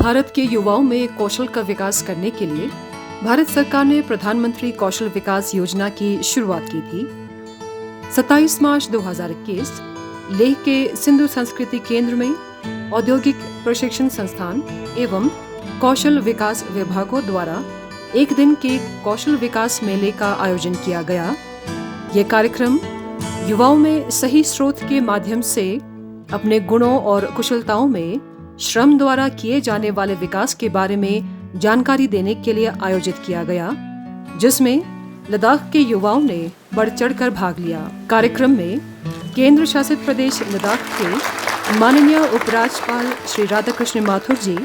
भारत के युवाओं में कौशल का विकास करने के लिए भारत सरकार ने प्रधानमंत्री कौशल विकास योजना की शुरुआत की थी। 27 मार्च 2021 लेह के सिंधु संस्कृति केंद्र में औद्योगिक प्रशिक्षण संस्थान एवं कौशल विकास विभागों द्वारा एक दिन के कौशल विकास मेले का आयोजन किया गया। ये कार्यक्रम युवाओं में सही स्रोत के माध्यम से अपने गुणों और कुशलताओं में श्रम द्वारा किए जाने वाले विकास के बारे में जानकारी देने के लिए आयोजित किया गया, जिसमें लद्दाख के युवाओं ने बढ़ चढ़कर भाग लिया। कार्यक्रम में केंद्र शासित प्रदेश लद्दाख के माननीय उपराज्यपाल श्री राधाकृष्ण माथुर जी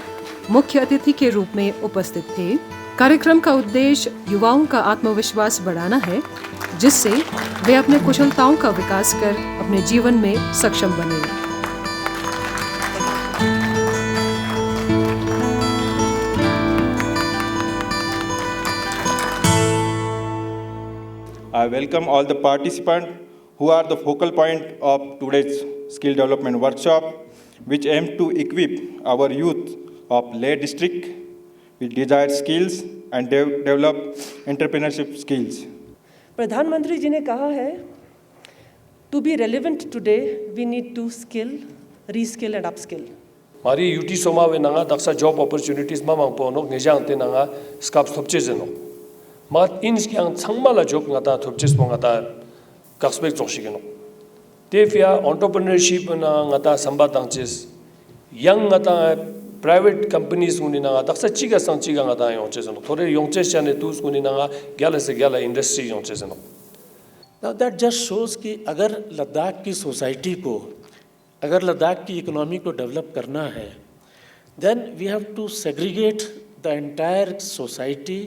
मुख्य अतिथि के रूप में उपस्थित थे। कार्यक्रम का उद्देश्य युवाओं का आत्मविश्वास बढ़ाना है, जिससे वे अपने कुशलताओं का विकास कर अपने जीवन में सक्षम बने। I welcome all the participants who are the focal point of today's skill development workshop, which aims to equip our youth of Leh district with desired skills and develop entrepreneurship skills. प्रधानमंत्री जी ने कहा है, to be relevant today, we need to skill, reskill and upskill. Mari UT Soma we nanga daksa job opportunities mamang po nok nejang te nanga scopes thopche zeno. Mat in skiang changmala job ngata thopches po ngata kaxbek chokshigeno. Tefia entrepreneurship na ngata sambatangches young ngata private companies nguni nanga daksa chiga sang chiga ngata yongche zeno. Thore yongche chane tools nguni nanga gyala se gyala industry yongche zeno. Now that just shows कि अगर लद्दाख की society को, अगर लद्दाख की economy को develop करना है, then we have to segregate the entire society,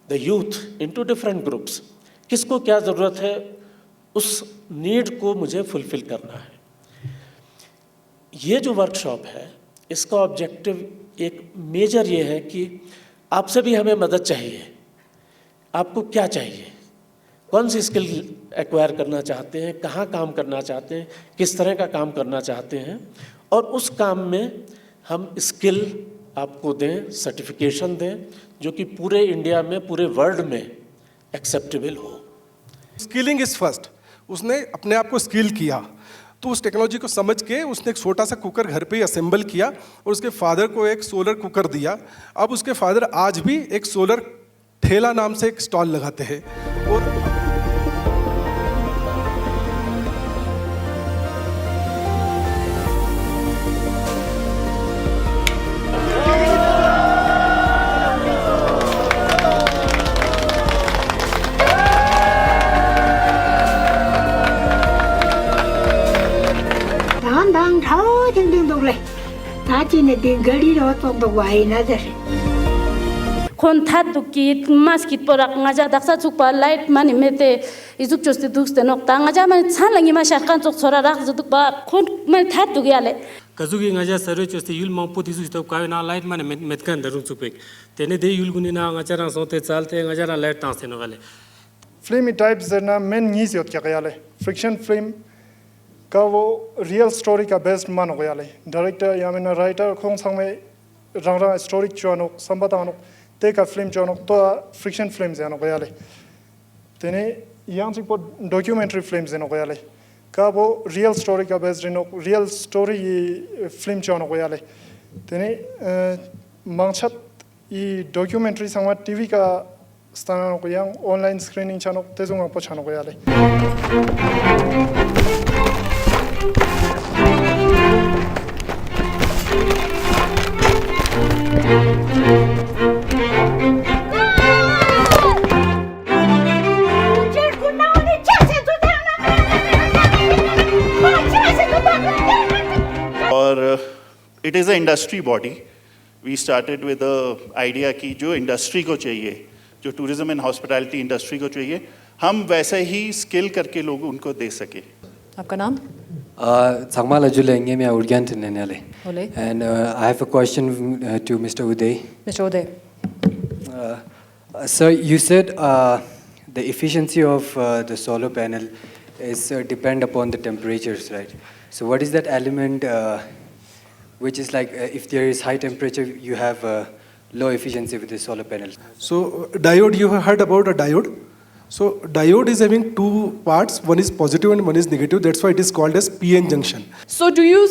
the youth into different groups. किसको क्या ज़रूरत है, उस नीड को मुझे फुलफिल करना है। ये जो वर्कशॉप है, इसका ऑब्जेक्टिव एक मेजर ये है कि आपसे भी हमें मदद चाहिए। आपको क्या चाहिए, कौन सी स्किल एक्वायर करना चाहते हैं, कहाँ काम करना चाहते हैं, किस तरह का काम करना चाहते हैं, और उस काम में हम स्किल आपको दें, सर्टिफिकेशन दें, जो कि पूरे इंडिया में, पूरे वर्ल्ड में एक्सेप्टेबल हो। Skilling is first. उसने अपने आप को स्किल किया, तो उस टेक्नोलॉजी को समझ के उसने एक छोटा सा कुकर घर पे ही असेंबल किया और उसके फादर को एक सोलर कुकर दिया। अब उसके फादर आज भी एक सोलर ठेला नाम से एक स्टॉल लगाते हैं। और kon that ki maskit porak ngaja daksa chukpa light mani mete izuk choste dukste nok ta ngaja man chanlangi ma sharkan chok chora rak juduk ba kon man that tu gyale kazugi ngaja sare choste yul mong poti su stop ka na light mani metkan darun chupek tene de yul guni na ngaja ran sote chalte ngaja ra light tan seno gale film types na men nis yot kya gyale friction film का वो real story का based मान हो गया ले director या मैंने writer खोंग संग में रंग स्टोरी चुनो संबंधानो ते का फिल्म चुनो तो फ्रिक्शन फिल्म्स यानो गया ले तेने यहाँ से पो डॉक्यूमेंट्री फिल्म्स यानो गया ले का वो रियल स्टोरी का based no real story film चुनो गया ले तेने मांगचत ये डॉक्यूमेंट्री संग टीवी का स्थान को यहाँ ऑनलाइन स्क्रीनिंग चुनो तेज़ुंगा पछानो गया ले और it is a industry body. We started with the idea कि जो इंडस्ट्री को चाहिए, जो टूरिज्म एंड हॉस्पिटैलिटी इंडस्ट्री को चाहिए, हम वैसे ही स्किल करके लोग उनको दे सके। आपका नाम? Tsangmala Julenge me Urgent Nenele. And I have a question to Mr. Uday. Mr. Uday. Sir, you said the efficiency of the solar panel is depend upon the temperatures, right? So what is that element which is like if there is high temperature, you have low efficiency with the solar panel. So diode, you have heard about a diode. So diode is having two parts, one is positive and one is negative. That's why it is called as PN junction. So do you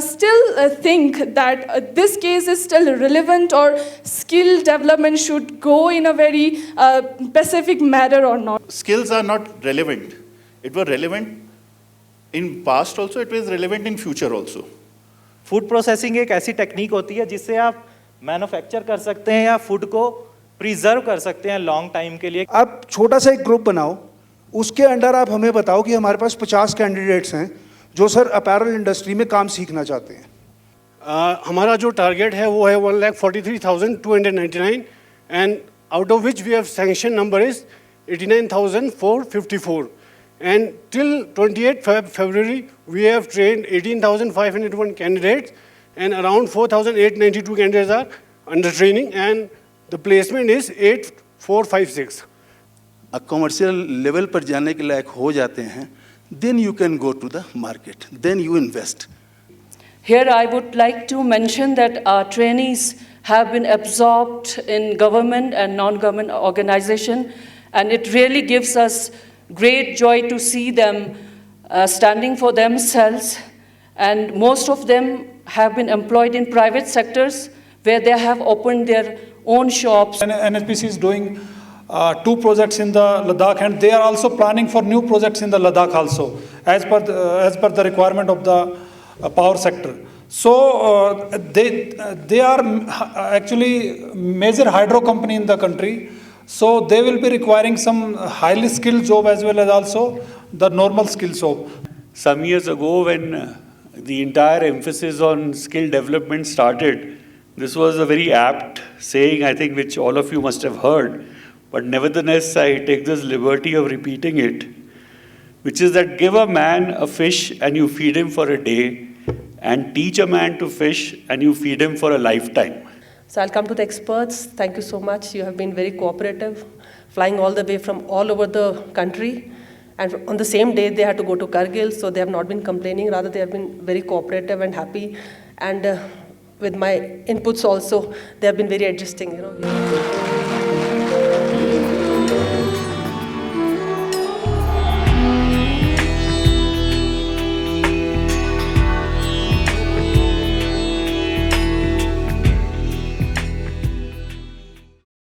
still think that this case is still relevant, or skill development should go in a very specific manner or not? Skills are not relevant. It was relevant in past also, it was relevant in future also. Food processing एक ऐसी technique होती है जिससे आप manufacture कर सकते हैं या फूड को प्रिजर्व कर सकते हैं लॉन्ग टाइम के लिए। आप छोटा सा एक ग्रुप बनाओ, उसके अंडर आप हमें बताओ कि हमारे पास 50 कैंडिडेट्स हैं जो सर अपैरल इंडस्ट्री में काम सीखना चाहते हैं। हमारा जो टारगेट है वो है 1,43,299 and out of which we have sanction number is 89,454 and till 28th February we have trained 18,501 candidates and around 4,892 candidates are under training and the placement is 8,456. Commercial level पर जाने के लायक हो जाते हैं, then you can go to the market, then you invest. Here I would like to mention that our trainees have been absorbed in government and non-government organization, and it really gives us great joy to see them standing for themselves, and most of them have been employed in private sectors where they have opened their own shops. NHPC is doing 2 projects in the Ladakh, and they are also planning for new projects in the Ladakh also, as per the requirement of the power sector. So they are actually major hydro company in the country. So they will be requiring some highly skilled job as well as also the normal skill job. Some years ago, when the entire emphasis on skill development started, this was a very apt saying, I think, which all of you must have heard. But nevertheless, I take this liberty of repeating it, which is that give a man a fish and you feed him for a day, and teach a man to fish and you feed him for a lifetime. So I'll come to the experts. Thank you so much. You have been very cooperative, flying all the way from all over the country. And on the same day, they had to go to Kargil, so they have not been complaining. Rather, they have been very cooperative and happy. And with my inputs also, they have been very adjusting.